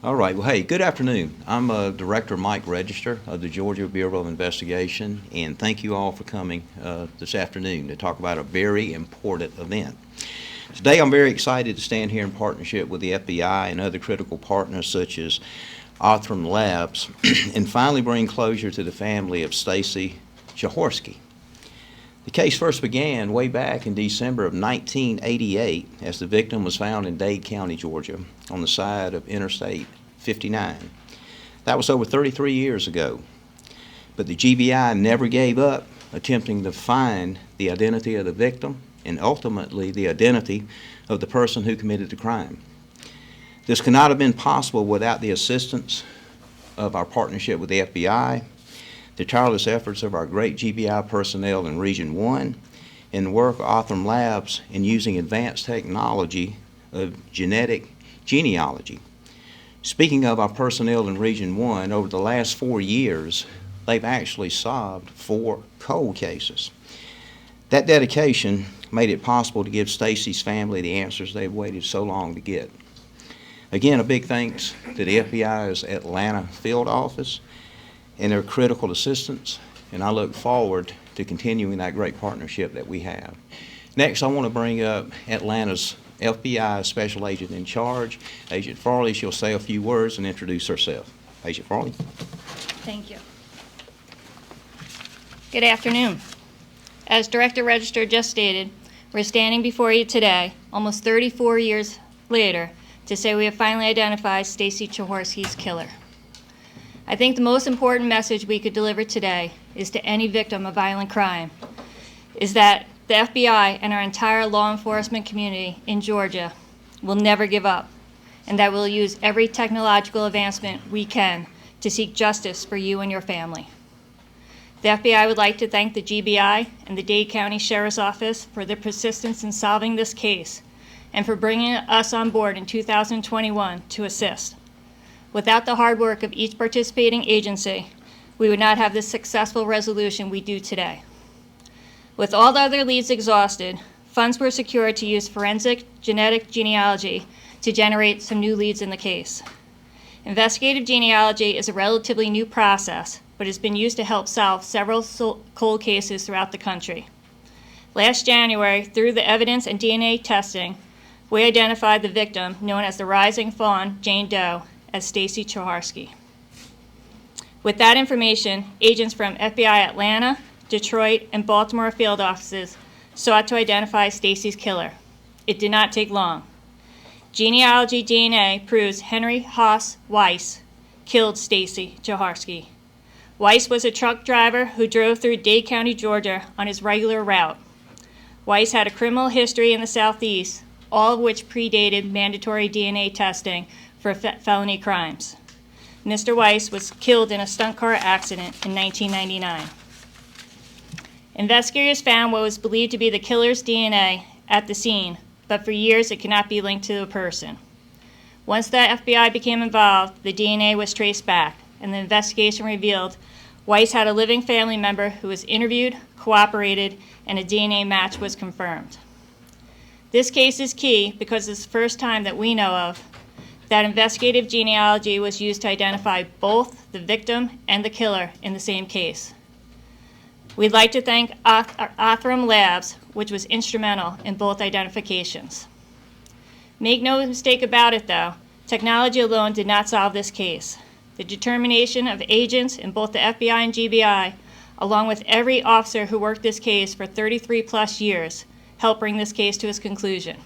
All right. Well, hey, good afternoon. I'm Director Mike Register of the Georgia Bureau of Investigation, and thank you all for coming this afternoon to talk about a very important event. Today, I'm very excited to stand here in partnership with the FBI and other critical partners such as Othram Labs and finally bring closure to the family of Stacey Chahorski. The case first began way back in December of 1988 as the victim was found in Dade County, Georgia, on the side of Interstate 59. That was over 33 years ago. But the GBI never gave up attempting to find the identity of the victim and ultimately the identity of the person who committed the crime. This could not have been possible without the assistance of our partnership with the FBI, the tireless efforts of our great GBI personnel in Region 1, and the work of Othram Labs in using advanced technology of genealogy. Speaking of our personnel in Region 1, over the last 4 years, they've actually solved 4 cold cases. That dedication made it possible to give Stacey's family the answers they've waited so long to get. Again, a big thanks to the FBI's Atlanta field office and their critical assistance, and I look forward to continuing that great partnership that we have. Next, I want to bring up Atlanta's FBI Special Agent in Charge, Agent Farley. She'll say a few words and introduce herself. Agent Farley. Thank you. Good afternoon. As Director Register just stated, we're standing before you today, almost 34 years later, to say we have finally identified Stacey Chahorski's killer. I think the most important message we could deliver today is to any victim of violent crime is that the FBI and our entire law enforcement community in Georgia will never give up, and that we'll use every technological advancement we can to seek justice for you and your family. The FBI would like to thank the GBI and the Dade County Sheriff's Office for their persistence in solving this case and for bringing us on board in 2021 to assist. Without the hard work of each participating agency, we would not have the successful resolution we do today. With all the other leads exhausted, funds were secured to use forensic genetic genealogy to generate some new leads in the case. Investigative genealogy is a relatively new process, but has been used to help solve several cold cases throughout the country. Last January, through the evidence and DNA testing, we identified the victim, known as the Rising Fawn Jane Doe, as Stacey Chahorski. With that information, agents from FBI Atlanta, Detroit, and Baltimore field offices sought to identify Stacey's killer. It did not take long. Genealogy DNA proves Henry Haas Weiss killed Stacey Chahorski. Weiss was a truck driver who drove through Dade County, Georgia on his regular route. Weiss had a criminal history in the Southeast, all of which predated mandatory DNA testing for felony crimes. Mr. Weiss was killed in a stunt car accident in 1999. Investigators found what was believed to be the killer's DNA at the scene, but for years it could not be linked to a person. Once the FBI became involved, the DNA was traced back, and the investigation revealed Weiss had a living family member who was interviewed, cooperated, and a DNA match was confirmed. This case is key because it's the first time that we know of that investigative genealogy was used to identify both the victim and the killer in the same case. We'd like to thank Othram Labs, which was instrumental in both identifications. Make no mistake about it, though, technology alone did not solve this case. The determination of agents in both the FBI and GBI, along with every officer who worked this case for 33+ years, helped bring this case to its conclusion.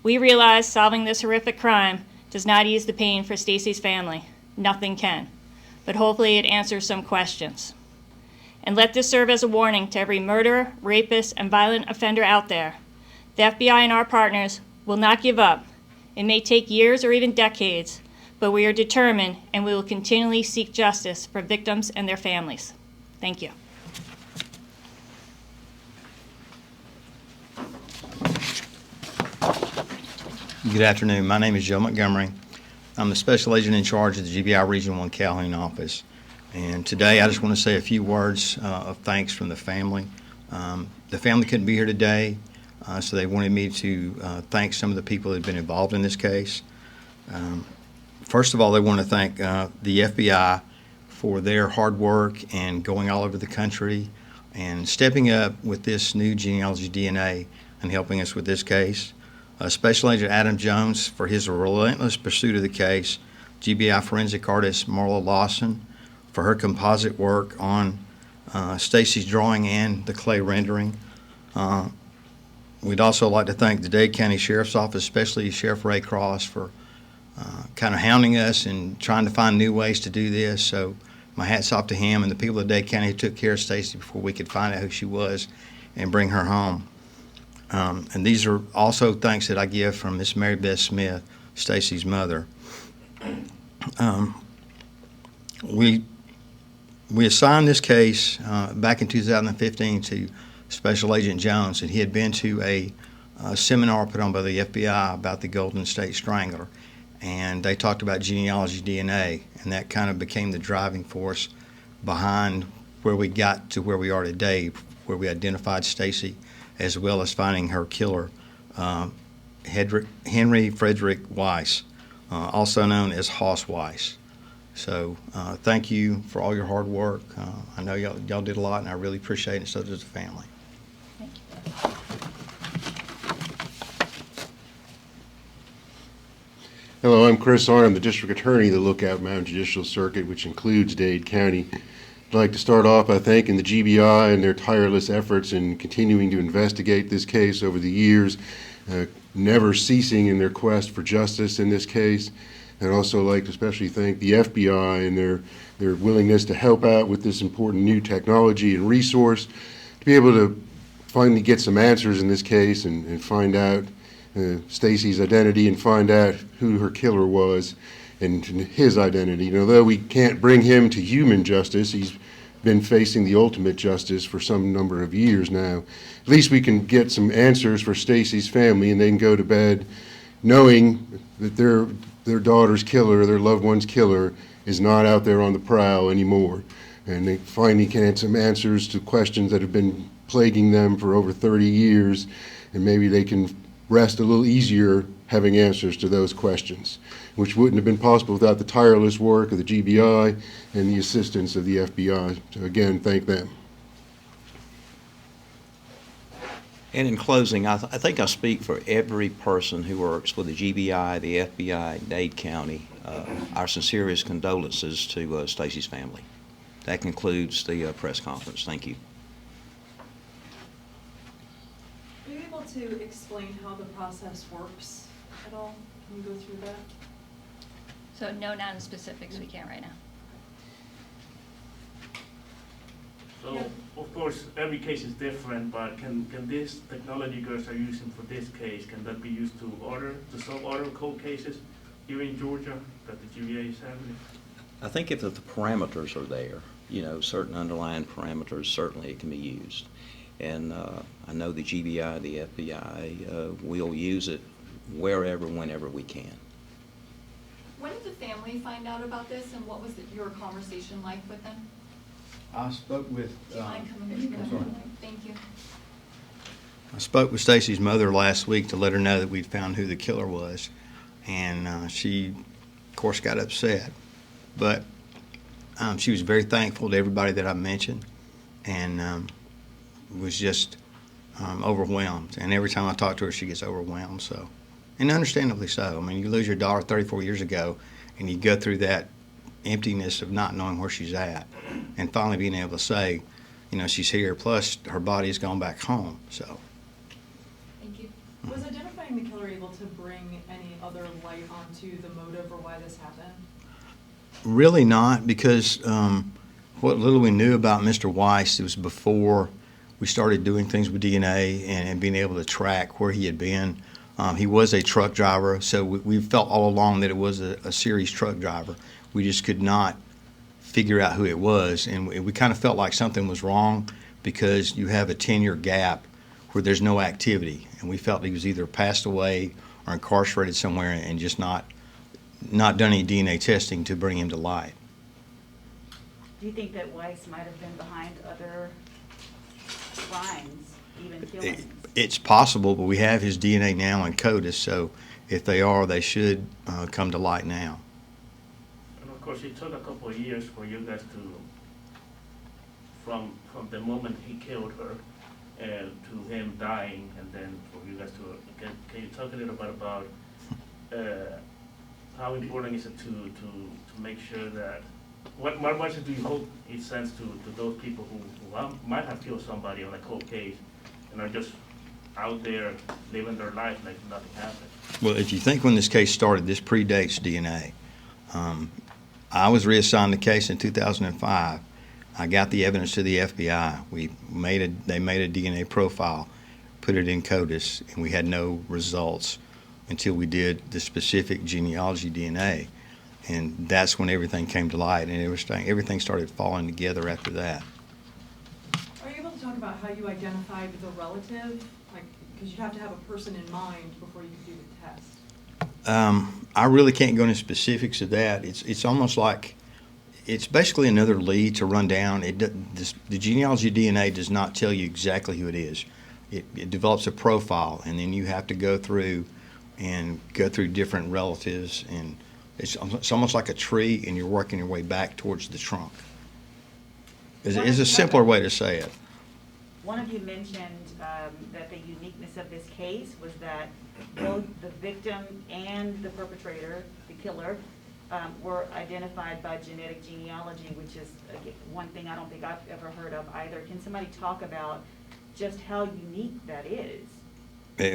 We realize solving this horrific crime does not ease the pain for Stacey's family. Nothing can. But hopefully it answers some questions. And let this serve as a warning to every murderer, rapist, and violent offender out there. The FBI and our partners will not give up. It may take years or even decades, but we are determined and we will continually seek justice for victims and their families. Thank you. Good afternoon. My name is Joe Montgomery. I'm the Special Agent in charge of the GBI Region 1 Calhoun office. And today I just want to say a few words of thanks from the family. The family couldn't be here today, so they wanted me to thank some of the people that have been involved in this case. First of all, they want to thank the FBI for their hard work and going all over the country and stepping up with this new genealogy DNA and helping us with this case. Special Agent Adam Jones for his relentless pursuit of the case. GBI forensic artist Marla Lawson for her composite work on Stacey's drawing and the clay rendering. We'd also like to thank the Dade County Sheriff's Office, especially Sheriff Ray Cross, for kind of hounding us and trying to find new ways to do this. So my hat's off to him and the people of Dade County who took care of Stacey before we could find out who she was and bring her home. And these are also thanks that I give from Miss Mary Beth Smith, Stacey's mother. We assigned this case back in 2015 to Special Agent Jones, and he had been to a seminar put on by the FBI about the Golden State Strangler, and they talked about genealogy DNA, and that kind of became the driving force behind where we got to where we are today, where we identified Stacey as well as finding her killer, Henry Frederick Weiss, also known as Hoss Weiss. So thank you for all your hard work. I know y'all did a lot, and I really appreciate it, and so does the family. Thank you. Hello, I'm Chris Arn. I'm the District Attorney of the Lookout Mountain Judicial Circuit, which includes Dade County. I'd like to start off by thanking the GBI and their tireless efforts in continuing to investigate this case over the years, never ceasing in their quest for justice in this case. I'd also like to especially thank the FBI and their willingness to help out with this important new technology and resource to be able to finally get some answers in this case and find out Stacey's identity and find out who her killer was and his identity. And although we can't bring him to human justice, he's been facing the ultimate justice for some number of years now. At least we can get some answers for Stacey's family, and they can go to bed knowing that their daughter's killer, their loved one's killer, is not out there on the prowl anymore. And they finally can get some answers to questions that have been plaguing them for over 30 years, and maybe they can rest a little easier having answers to those questions, which wouldn't have been possible without the tireless work of the GBI and the assistance of the FBI. So again, thank them. And in closing, I think I speak for every person who works with the GBI, the FBI, Dade County. Our sincerest condolences to Stacey's family. That concludes the press conference. Thank you. Are you able to explain how the process works at all? Can you go through that? So no non-specifics, we can't right now. So, of course, every case is different, but can this technology you guys are using for this case, can that be used to solve other cold cases here in Georgia that the GBA is handling? I think if the parameters are there, certain underlying parameters, certainly it can be used. And I know the GBI, the FBI, will use it wherever, whenever we can. When did the family find out about this, and what was your conversation like with them? I spoke with. Do you mind coming to the microphone? Thank you. I spoke with Stacey's mother last week to let her know that we'd found who the killer was, and she, of course, got upset. But she was very thankful to everybody that I mentioned, and was just overwhelmed. And every time I talk to her, she gets overwhelmed. So, and understandably so. I mean, you lose your daughter 34 years ago, and you go through that emptiness of not knowing where she's at, and finally being able to say, she's here. Plus, her body's gone back home. So. Thank you. Was identifying the killer able to bring any other light onto the motive or why this happened? Really not, because what little we knew about Mr. Weiss, it was before we started doing things with DNA and being able to track where he had been. He was a truck driver, so we felt all along that it was a serious truck driver. We just could not figure out who it was, and we kind of felt like something was wrong because you have a 10-year gap where there's no activity, and we felt he was either passed away or incarcerated somewhere and just not done any DNA testing to bring him to light. Do you think that Weiss might have been behind other crimes, even killings? It's possible, but we have his DNA now in CODIS, so if they are, they should come to light now. course, it took a couple of years for you guys to, from the moment he killed her to him dying, and then for you guys to, can you talk a little bit about how important is it to make sure that, what message do you hope it sends to those people who might have killed somebody on a cold case and are just out there living their life like nothing happened? Well, if you think when this case started, this predates DNA. I was reassigned the case in 2005. I got the evidence to the FBI. They made a DNA profile, put it in CODIS, and we had no results until we did the specific genealogy DNA. And that's when everything came to light, and everything started falling together after that. Are you able to talk about how you identified the relative? Like, because you'd have to have a person in mind before you could do the test. I really can't go into specifics of that. It's almost like, it's basically another lead to run down. The genealogy DNA does not tell you exactly who it is. It develops a profile, and then you have to go through different relatives, and it's almost like a tree, and you're working your way back towards the trunk. Is a simpler way to say it. One of you mentioned that the uniqueness of this case was that both the victim and the perpetrator, the killer, were identified by genetic genealogy, which is one thing I don't think I've ever heard of either. Can somebody talk about just how unique that is?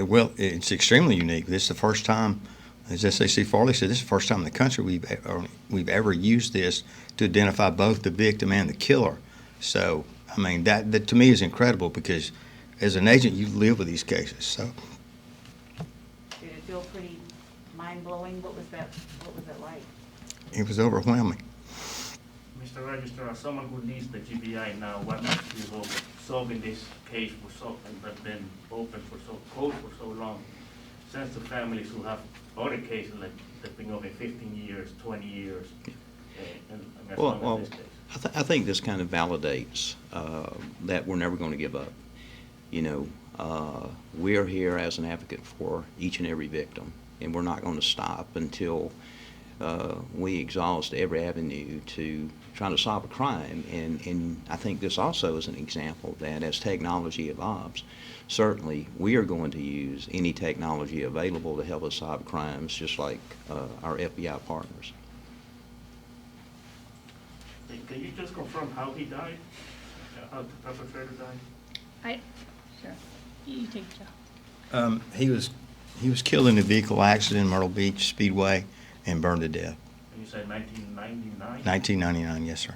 Well, it's extremely unique. This is the first time, as SAC Farley said, this is the first time in the country we've ever used this to identify both the victim and the killer. So, I mean, that to me is incredible, because as an agent, you live with these cases. So, Did it feel pretty mind-blowing? What was that like? it was overwhelming. Mr. Register, as someone who leads the GBI now, what makes you hope solving this case that's been open closed for so long, sends to families who have other cases like that's been open 15 years, 20 years, and as long as this case? I think this kind of validates that we're never going to give up. You know, we're here as an advocate for each and every victim, and we're not going to stop until we exhaust every avenue to try to solve a crime. And I think this also is an example that as technology evolves, certainly we are going to use any technology available to help us solve crimes, just like our FBI partners. Can you just confirm how he died? How the perpetrator died? Sure. You take the job. He was killed in a vehicle accident in Myrtle Beach Speedway and burned to death. And you said 1999? 1999, yes, sir.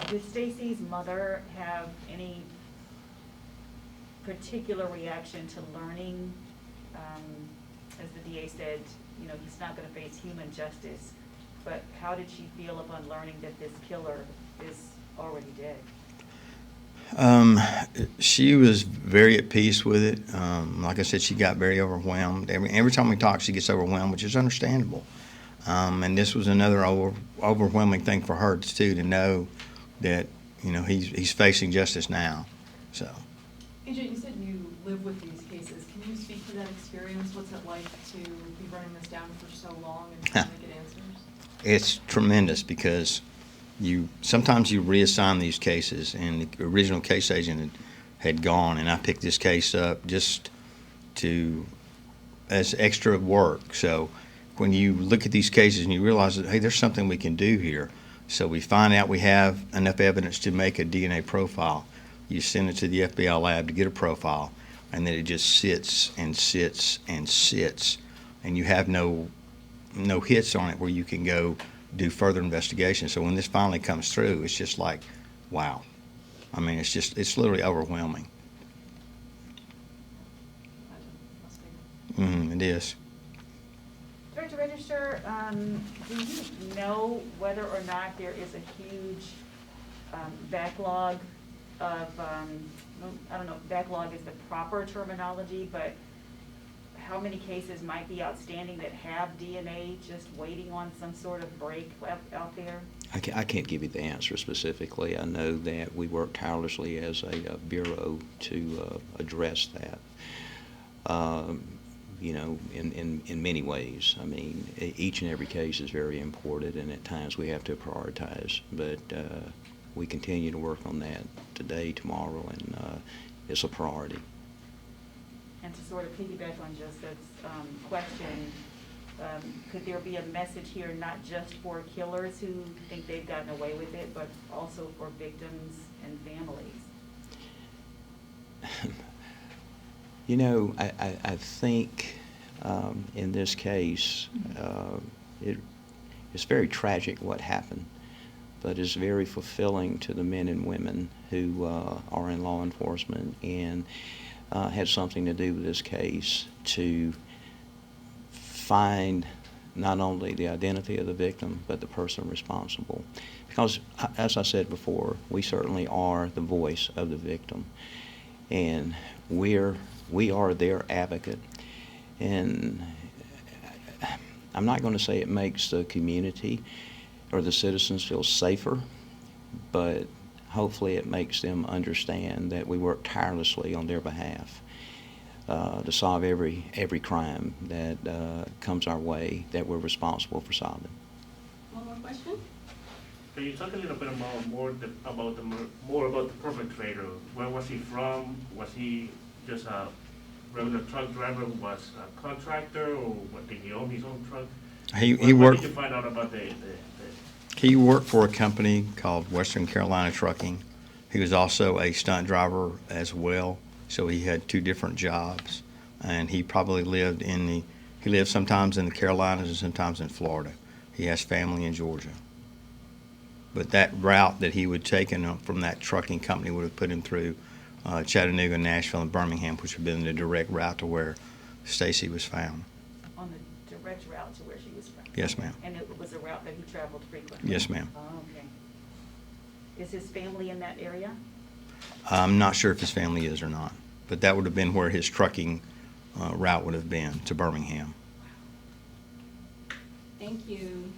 Did Stacey's mother have any particular reaction to learning, as the DA said, you know, he's not going to face human justice, but how did she feel upon learning that this killer is already dead? She was very at peace with it. Like I said, she got very overwhelmed. Every time we talk, she gets overwhelmed, which is understandable. And this was another overwhelming thing for her too, to know that, you know, he's facing justice now. So. Agent, you said you live with these cases. Can you speak to that experience? What's it like to be running this down for so long and trying to get answers? It's tremendous, because sometimes you reassign these cases, and the original case agent had gone, and I picked this case up just as extra work. So when you look at these cases and you realize that, hey, there's something we can do here. So we find out we have enough evidence to make a DNA profile. You send it to the FBI lab to get a profile, and then it just sits and sits and sits, and you have no hits on it where you can go do further investigation. So when this finally comes through, it's just like, wow. I mean, it's literally overwhelming. It is. Director Register, do you know whether or not there is a huge backlog of, I don't know if backlog is the proper terminology, but how many cases might be outstanding that have DNA just waiting on some sort of break out there? I can't give you the answer specifically. I know that we work tirelessly as a bureau to address that. you know, in many ways. I mean, each and every case is very important, and at times we have to prioritize. But we continue to work on that today, tomorrow, and it's a priority. And to sort of piggyback on Joseph's question, could there be a message here not just for killers who think they've gotten away with it, but also for victims and families? You know, I think in this case, it's very tragic what happened, but it's very fulfilling to the men and women who are in law enforcement and had something to do with this case to find not only the identity of the victim, but the person responsible. Because, as I said before, we certainly are the voice of the victim, and we are their advocate. And I'm not going to say it makes the community or the citizens feel safer, but hopefully it makes them understand that we work tirelessly on their behalf to solve every crime that comes our way that we're responsible for solving. One more question? Can you talk a little bit more about the perpetrator? Where was he from? Was he just a regular truck driver who was a contractor, or did he own his own truck? He What worked. did you find out about the He worked for a company called Western Carolina Trucking. He was also a stunt driver as well, so he had two different jobs. And he probably lived he lived sometimes in the Carolinas and sometimes in Florida. He has family in Georgia. But that route that he would take from that trucking company would have put him through Chattanooga, Nashville, and Birmingham, which would have been the direct route to where Stacey was found. On the direct route to where she was from? Yes, ma'am. And it was a route that he traveled frequently? Yes, ma'am. Oh, okay. Is his family in that area? I'm not sure if his family is or not, but that would have been where his trucking route would have been, to Birmingham. Thank you.